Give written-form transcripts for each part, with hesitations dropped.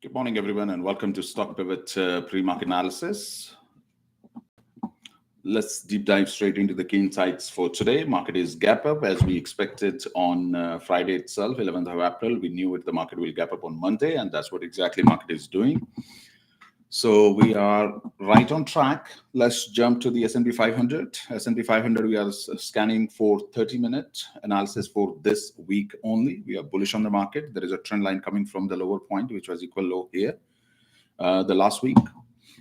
Good morning, everyone, and welcome to Stock Pivot pre-market analysis. Let's deep dive straight into the key insights for today. Market is gap up as we expected on Friday itself, 11th of April. We knew the market will gap up on Monday, and that's what exactly market is doing. So we are right on track. Let's jump to the S&P 500. S&P 500, we are scanning for 30-minute analysis for this week only. We are bullish on the market. There is a trend line coming from the lower point, which was equal low here the last week.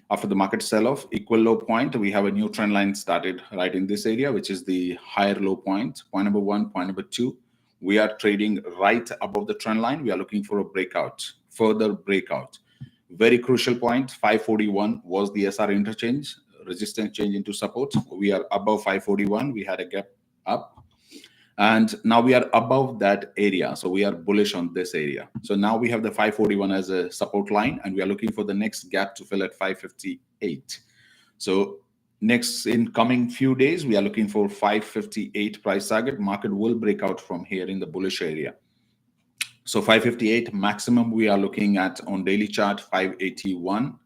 After the market sell-off, equal low point, we have a new trend line started right in this area, which is the higher low point. Point number one, point number two, we are trading right above the trend line. We are looking for a breakout, further breakout. Very crucial point, 541 was the SR interchange, resistance change into support. We are above 541. We had a gap up. And now we are above that area. So we are bullish on this area. So now we have the 541 as a support line, and we are looking for the next gap to fill at 558. So next, in coming few days, we are looking for 558 price target. Market will break out from here in the bullish area. So 558 maximum we are looking at on daily chart, 581.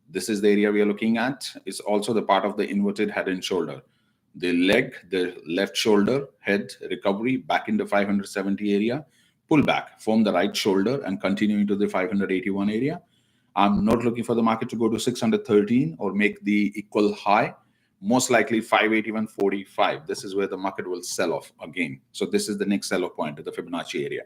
This is the area we are looking at. It's also the part of the inverted head and shoulder. The leg, the left shoulder, head recovery back in the 570 area, pull back, form the right shoulder and continue into the 581 area. I'm not looking for the market to go to 613 or make the equal high. Most likely 581.45. This is where the market will sell off again. So this is the next sell-off point at the Fibonacci area.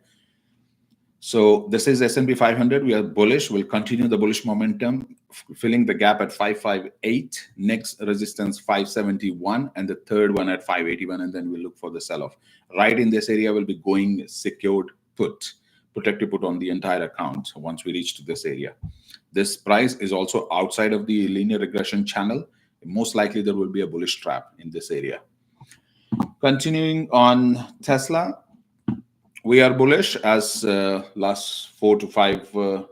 So this is S&P 500. We are bullish. We'll continue the bullish momentum, filling the gap at 558. Next resistance 571, and the third one at 581, and then we'll look for the sell-off. Right in this area, we'll be going secured put, protected put on the entire account once we reach to this area. This price is also outside of the linear regression channel. Most likely there will be a bullish trap in this area. Continuing on Tesla. We are bullish as last 4 to 5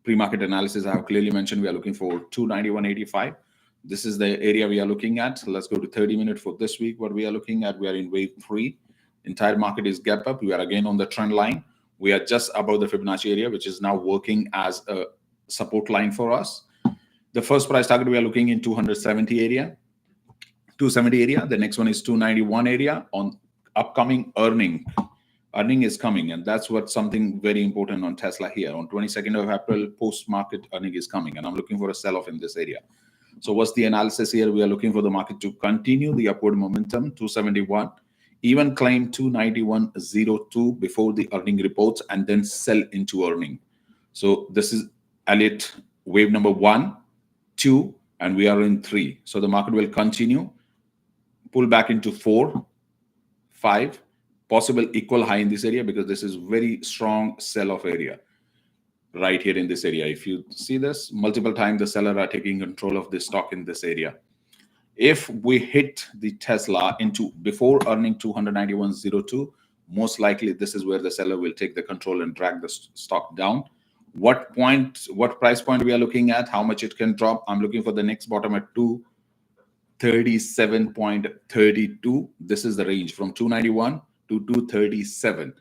pre-market analysis I have clearly mentioned. We are looking for 291.85. This is the area we are looking at. Let's go to 30-minute for this week. What we are looking at, we are in wave 3. Entire market is gap up. We are again on the trend line. We are just above the Fibonacci area, which is now working as a support line for us. The first price target we are looking in 270 area. 270 area. The next one is 291 area on upcoming earning. Earning is coming, and that's what something very important on Tesla here. On 22nd of April, post-market earning is coming, and I'm looking for a sell-off in this area. So what's the analysis here? We are looking for the market to continue the upward momentum, 271, even claim 291.02 before the earning reports, and then sell into earning. So this is Elliott wave number 1, 2, and we are in 3. So the market will continue, pull back into 4, 5, possible equal high in this area, because this is very strong sell-off area right here in this area. If you see this, multiple times the seller are taking control of the stock in this area. If we hit the Tesla into before earning 291.02, most likely this is where the seller will take the control and drag the stock down. What price point we are looking at, how much it can drop? I'm looking for the next bottom at 237.32. This is the range from 291 to 237.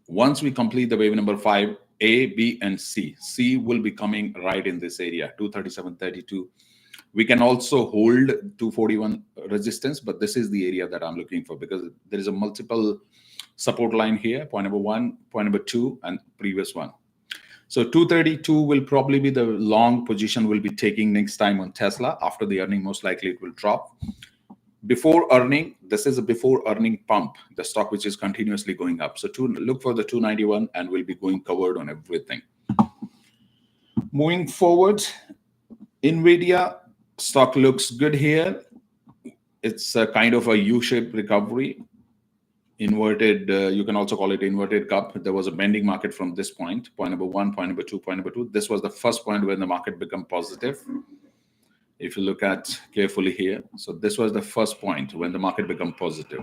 Once we complete the wave number 5, A, B, and C. C will be coming right in this area, 237.32. We can also hold 241 resistance, but this is the area that I'm looking for, because there is a multiple support line here, point number 1, point number 2, and previous one. So 232 will probably be the long position we'll be taking next time on Tesla. After the earning, most likely it will drop. Before earning, this is a before earning pump, the stock which is continuously going up. So to look for the 291, and we'll be going covered on everything. Moving forward, NVIDIA stock looks good here. It's a kind of a U-shaped recovery. Inverted, you can also call it inverted cup. There was a bending market from this point, point number 1, point number 2, point number 2. This was the first point when the market became positive. If you look at carefully here, so this was the first point when the market became positive.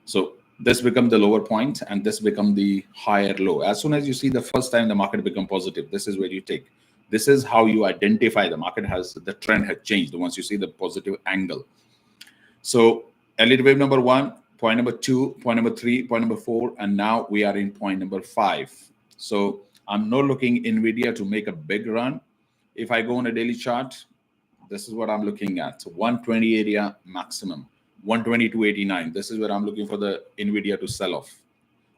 So this become the lower point, and this become the higher low. As soon as you see the first time the market become positive, this is where you take. This is how you identify the market the trend has changed once you see the positive angle. So Elliott wave number 1, point number 2, point number 3, point number 4, and now we are in point number 5. So I'm not looking NVIDIA to make a big run. If I go on a daily chart, this is what I'm looking at. 120 area maximum, 122.89. This is where I'm looking for the NVIDIA to sell off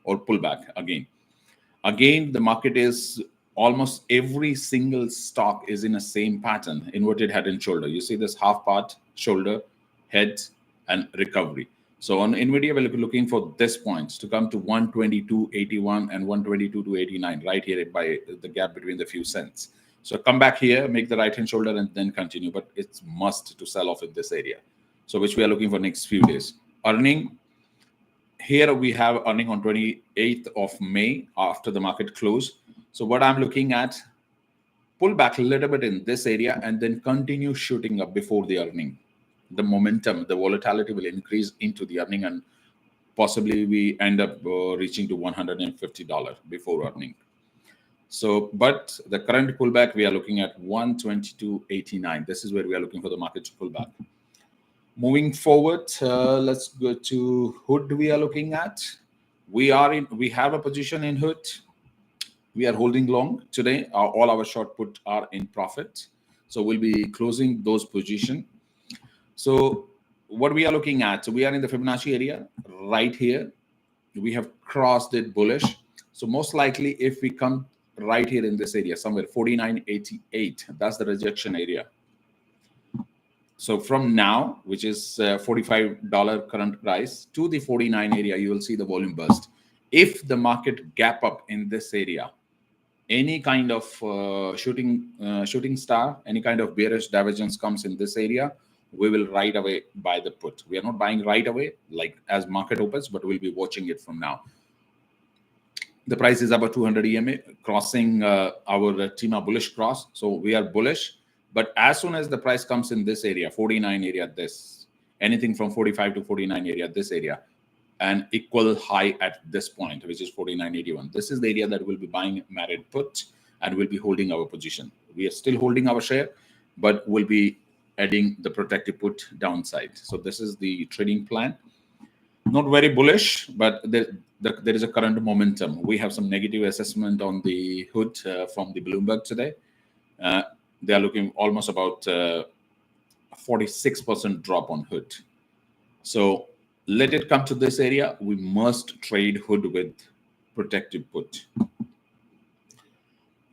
or pull back again. Again, the market is almost every single stock is in a same pattern, inverted head and shoulder. You see this half part, shoulder, head, and recovery. So on NVIDIA, we're looking for this points to come to 122.81 and 122.89 right here by the gap between the few cents. So come back here, make the right hand shoulder, and then continue. But it's must to sell off in this area. So which we are looking for next few days. Earning. Here we have earning on 28th of May after the market close. So what I'm looking at, pull back a little bit in this area and then continue shooting up before the earning. The momentum, the volatility will increase into the earning, and possibly we end up reaching to $150 before earning. So, but the current pullback, we are looking at 122.89. This is where we are looking for the market to pull back. Moving forward, let's go to hood. We are looking at. We have a position in hood. We are holding long today. All our short put are in profit. So we'll be closing those positions. So what we are looking at, so we are in the Fibonacci area right here. We have crossed it bullish. So most likely if we come right here in this area, somewhere 49.88, that's the rejection area. So from now, which is $45 current price, to the 49 area, you will see the volume burst. If the market gap up in this area, any kind of shooting star, any kind of bearish divergence comes in this area, we will right away buy the put. We are not buying right away, like as market opens, but we'll be watching it from now. The price is about 200 EMA, crossing our TIMA bullish cross. So we are bullish. But as soon as the price comes in this area, 49 area, this, anything from 45 to 49 area, this area, an equal high at this point, which is 49.81. This is the area that we'll be buying married put and we'll be holding our position. We are still holding our share, but we'll be adding the protective put downside. So this is the trading plan. Not very bullish, but there is a current momentum. We have some negative assessment on the hood from the Bloomberg today. They are looking almost about 46% drop on hood. So let it come to this area. We must trade hood with protective put.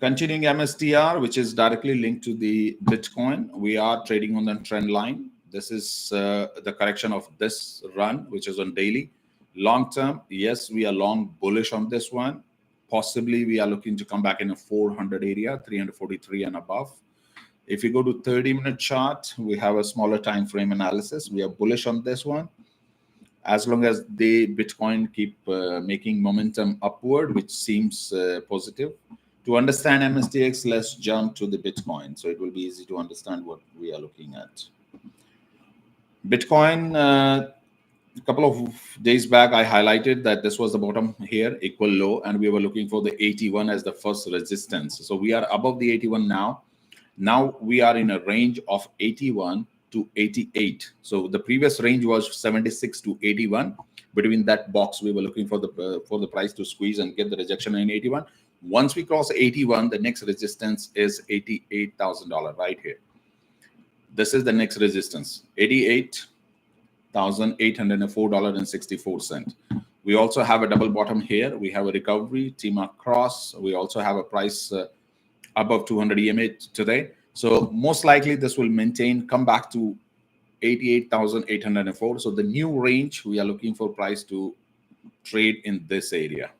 Continuing MSTR, which is directly linked to the Bitcoin, we are trading on the trend line. This is the correction of this run, which is on daily. Long term, yes, we are long bullish on this one. Possibly we are looking to come back in a 400 area, 343 and above. If you go to 30-minute chart, we have a smaller time frame analysis. We are bullish on this one. As long as the Bitcoin keep making momentum upward, which seems positive. To understand MST.X, let's jump to the Bitcoin. So it will be easy to understand what we are looking at. Bitcoin, a couple of days back, I highlighted that this was the bottom here, equal low, and we were looking for the 81 as the first resistance. So we are above the 81 now. Now we are in a range of 81 to 88. So the previous range was 76 to 81. Between that box, we were looking for the price to squeeze and get the rejection in 81. Once we cross 81, the next resistance is $88,000 right here. This is the next resistance, $88,804.64. We also have a double bottom here. We have a recovery, TMA cross. We also have a price above 200 EMA today. So most likely this will maintain, come back to 88,804. So the new range, we are looking for price to trade in this area.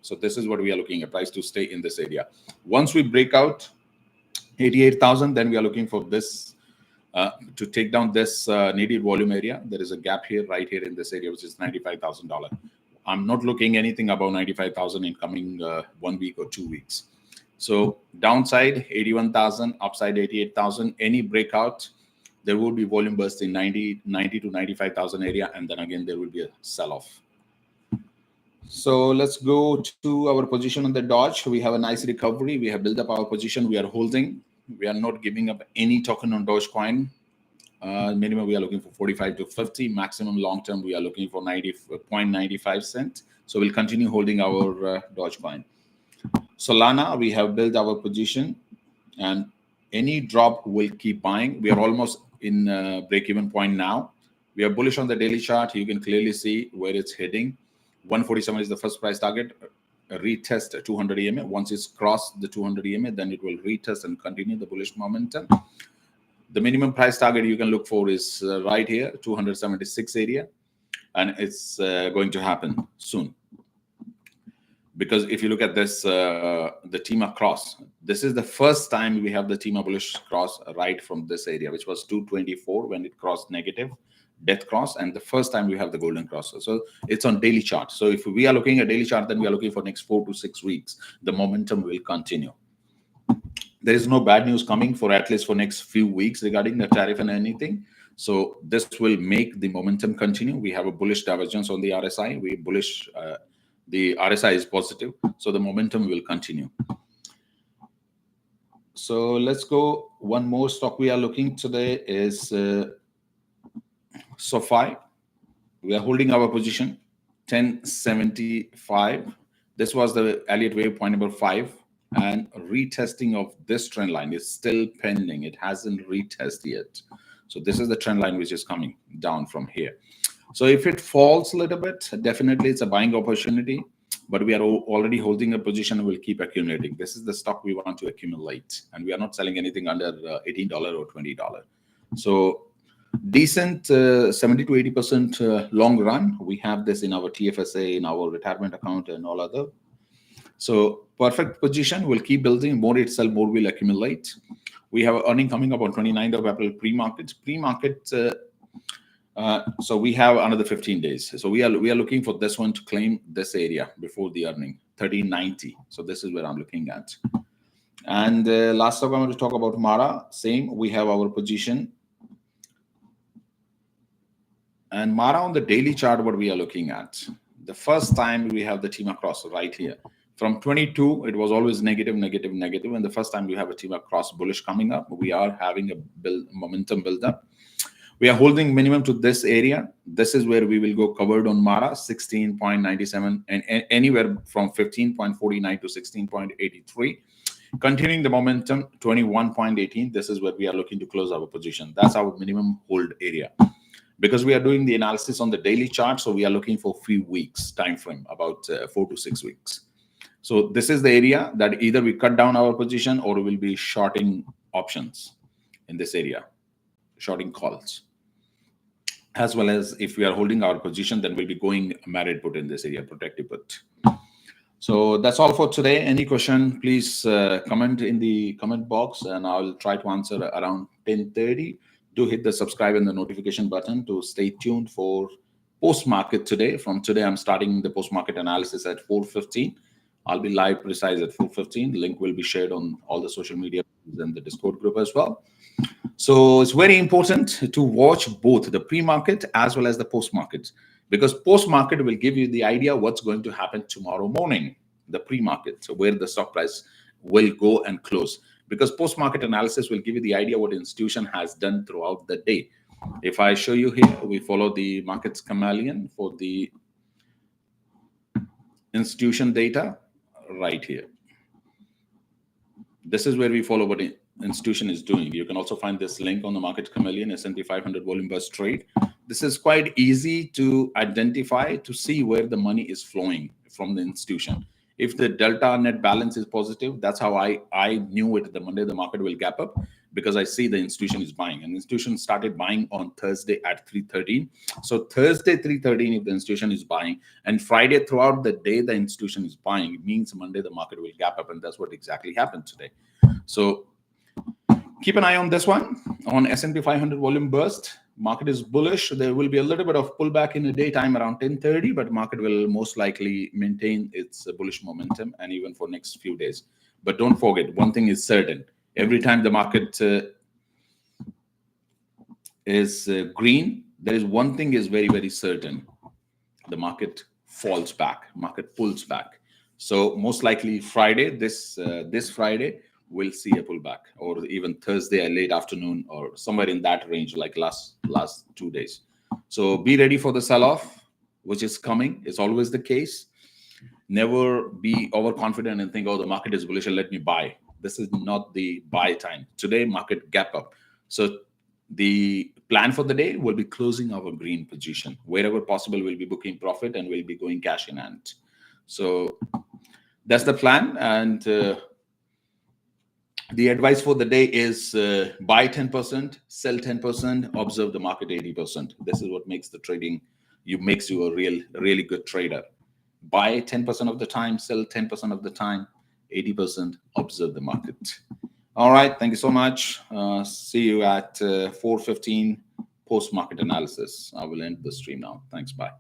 So this is what we are looking at, price to stay in this area. Once we break out 88,000, then we are looking for this to take down this needed volume area. There is a gap here, right here in this area, which is $95,000. I'm not looking anything above 95,000 in coming 1 week or 2 weeks. So downside 81,000, upside 88,000. Any breakout, there will be volume burst in 90 to 95,000 area, and then again there will be a sell-off. So let's go to our position on the Doge. We have a nice recovery. We have built up our position. We are holding. We are not giving up any token on Dogecoin. Minimum, we are looking for 45 to 50. Maximum long term, we are looking for 90.95 cents. So we'll continue holding our Dogecoin. Solana, we have built our position, and any drop will keep buying. We are almost in break-even point now. We are bullish on the daily chart. You can clearly see where it's heading. 147 is the first price target. Retest 200 EMA. Once it's crossed the 200 EMA, then it will retest and continue the bullish momentum. The minimum price target you can look for is right here, 276 area, and it's going to happen soon. Because if you look at this, the TEMA cross, this is the first time we have the TEMA bullish cross right from this area, which was 224 when it crossed negative, death cross, and the first time we have the golden cross. So it's on daily chart. So if we are looking at daily chart, then we are looking for next 4 to 6 weeks. The momentum will continue. There is no bad news coming for at least for next few weeks regarding the tariff and anything. So this will make the momentum continue. We have a bullish divergence on the RSI. We bullish. The RSI is positive, so the momentum will continue. So let's go. One more stock we are looking today is SoFi. We are holding our position 1075. This was the Elliott wave point number 5, and retesting of this trend line is still pending. It hasn't retested yet. So this is the trend line which is coming down from here. So if it falls a little bit, definitely it's a buying opportunity, but we are already holding a position and we'll keep accumulating. This is the stock we want to accumulate, and we are not selling anything under $18 or $20. So decent 70 to 80% long run. We have this in our TFSA, in our retirement account and all other. So perfect position. We'll keep building. More it sell, more will accumulate. We have earning coming up on 29th of April pre-market. So we have another 15 days. So we are looking for this one to claim this area before the earning, 1390. So this is where I'm looking at. And last time I'm going to talk about Mara. Same, we have our position. And Mara on the daily chart, what we are looking at. The first time we have the TEMA cross right here. From 22, it was always negative. And the first time we have a TEMA cross bullish coming up, we are having a momentum build up. We are holding minimum to this area. This is where we will go covered on Mara, 16.97, and anywhere from 15.49 to 16.83. Continuing the momentum, 21.18. This is where we are looking to close our position. That's our minimum hold area. Because we are doing the analysis on the daily chart, so we are looking for a few weeks time frame, about 4 to 6 weeks. So this is the area that either we cut down our position or we will be shorting options in this area, shorting calls. As well as if we are holding our position, then we'll be going married put in this area, protective put. So that's all for today. Any question, please comment in the comment box, and I'll try to answer around 10:30. Do hit the subscribe and the notification button to stay tuned for post-market today. From today, I'm starting the post-market analysis at 4:15. I'll be live precise at 4:15. The link will be shared on all the social media and the Discord group as well. So it's very important to watch both the pre-market as well as the post-market, because post-market will give you the idea what's going to happen tomorrow morning, the pre-market, so where the stock price will go and close. Because post-market analysis will give you the idea what institution has done throughout the day. If I show you here, we follow the markets chameleon for the institution data right here. This is where we follow what institution is doing. You can also find this link on the market chameleon S&P 500 volume burst trade. This is quite easy to identify, to see where the money is flowing from the institution. If the delta net balance is positive, that's how I knew it the Monday the market will gap up, because I see the institution is buying, and the institution started buying on Thursday at 3:13. So Thursday 3:13, if the institution is buying, and Friday throughout the day the institution is buying, it means Monday the market will gap up, and that's what exactly happened today. So keep an eye on this one on S&P 500 volume burst. Market is bullish. There will be a little bit of pullback in the daytime around 10:30, but market will most likely maintain its bullish momentum, and even for next few days. But don't forget, one thing is certain: every time the market is green, there is one thing is very, very certain: the market falls back, market pulls back. So most likely Friday, this Friday, we'll see a pullback, or even Thursday late afternoon, or somewhere in that range, like last 2 days. So be ready for the sell-off, which is coming. It's always the case. Never be overconfident and think, oh, the market is bullish and let me buy. This is not the buy time. Today, market gap up. So the plan for the day will be closing our green position. Wherever possible, we'll be booking profit and we'll be going cash in hand. So that's the plan. And the advice for the day is buy 10%, sell 10%, observe the market 80%. This is what makes the trading, makes you a really good trader. Buy 10% of the time, sell 10% of the time, 80% observe the market. All right, thank you so much. See you at 4:15 post-market analysis. I will end the stream now. Thanks, bye.